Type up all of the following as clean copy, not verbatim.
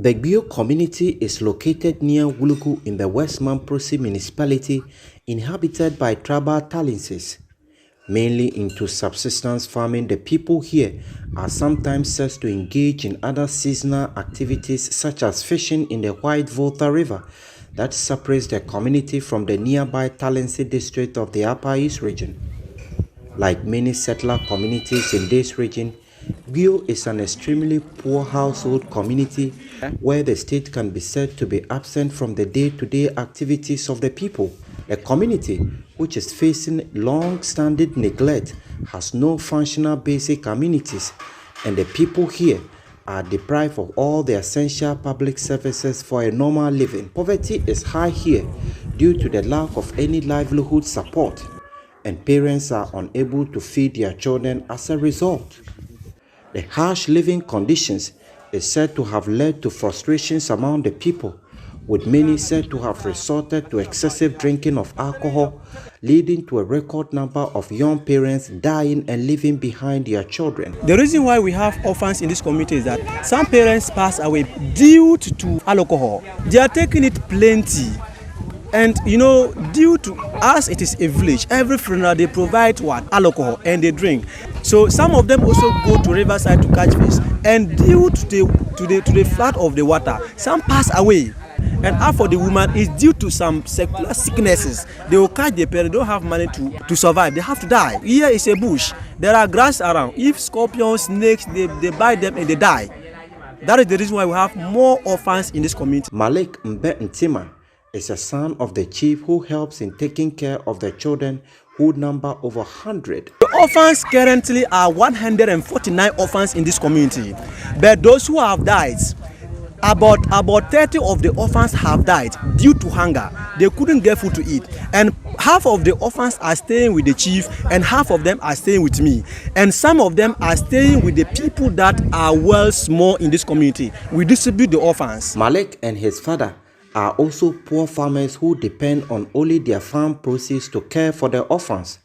The Gbeo community is located near Wulugu in the West Mamprosi municipality, inhabited by tribal Talinses. Mainly into subsistence farming, the people here are sometimes said to engage in other seasonal activities such as fishing in the White Volta River that separates the community from the nearby Talensi district of the Upper East region. Like many settler communities in this region, Gbeo is an extremely poor household community where the state can be said to be absent from the day-to-day activities of the people. The community, which is facing long-standing neglect, has no functional basic amenities, and the people here are deprived of all the essential public services for a normal living. Poverty is high here due to the lack of any livelihood support, and parents are unable to feed their children as a result. The harsh living conditions is said to have led to frustrations among the people, with many said to have resorted to excessive drinking of alcohol, leading to a record number of young parents dying and leaving behind their children. The reason why we have orphans in this community is that some parents pass away due to alcohol. They are taking it plenty. And due to us, it is a village. Every funeral they provide what? Alcohol, and they drink. So some of them also go to riverside to catch fish. And due to the flood of the water, some pass away. And half of the woman is due to some secular sicknesses. They will catch the parent, they don't have money to survive. They have to die. Here is a bush. There are grass around. If scorpions, snakes, they bite them and they die. That is the reason why we have more orphans in this community. Malik Mbe Ntima is a son of the chief who helps in taking care of the children who number over 100. The orphans currently are 149 orphans in this community. But those who have died, about 30 of the orphans have died due to hunger. They couldn't get food to eat. And half of the orphans are staying with the chief and half of them are staying with me. And some of them are staying with the people that are well small in this community. We distribute the orphans. Malik and his father are also poor farmers who depend on only their farm proceeds to care for the orphans.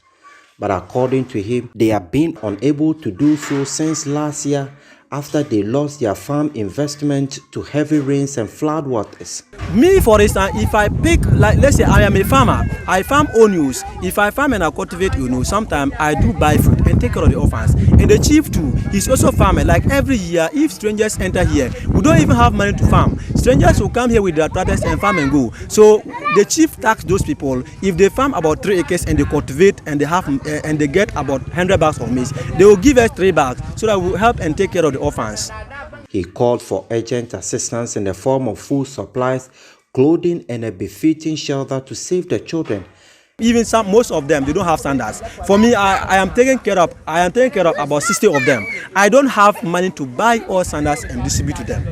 But according to him, they have been unable to do so since last year after they lost their farm investment to heavy rains and floodwaters. Me, for instance, if I pick, like, let's say I am a farmer, I farm onions. If I farm and I cultivate, sometimes I do buy food and take care of the orphans. And the chief too, he's also a farmer. Like every year, if strangers enter here, we don't even have money to farm. Strangers will come here with their tractors and farm and go. So the chief tax those people, if they farm about 3 acres and they cultivate and they have and they get about 100 bags of maize, they will give us 3 bags so that we will help and take care of the orphans. He called for urgent assistance in the form of food supplies, clothing, and a befitting shelter to save the children. Even most of them, they don't have sandals. For me, I am taking care of about 60 of them. I don't have money to buy all sandals and distribute to them.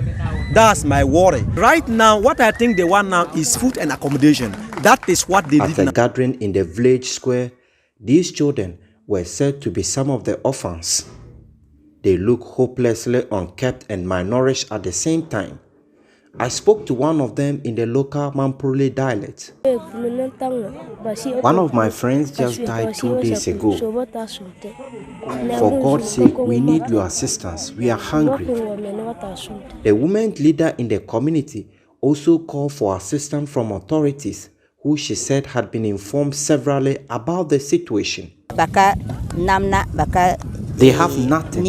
That's my worry. Right now, what I think they want now is food and accommodation. That is what they At need. a gathering in the village square, these children were said to be some of the orphans. They look hopelessly unkept and malnourished at the same time. I spoke to one of them in the local Mamprole dialect. One of my friends just died 2 days ago. For God's sake, we need your assistance. We are hungry. The women leader in the community also called for assistance from authorities, who she said had been informed severally about the situation. They have nothing,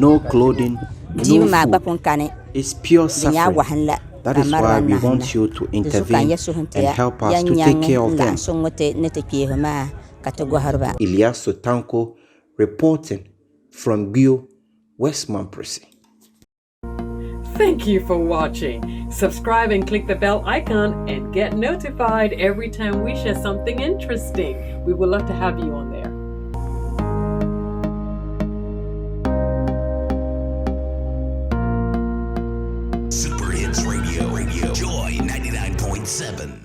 no clothing, no food. It's pure suffering. That is why we want you to intervene and help us to take care of them. Elias Sotanko reporting from Gbeo, West Mamprosi. Thank you for watching. Subscribe and click the bell icon and get notified every time we share something interesting. We would love to have you on there. Super Hits Radio. Joy 99.7.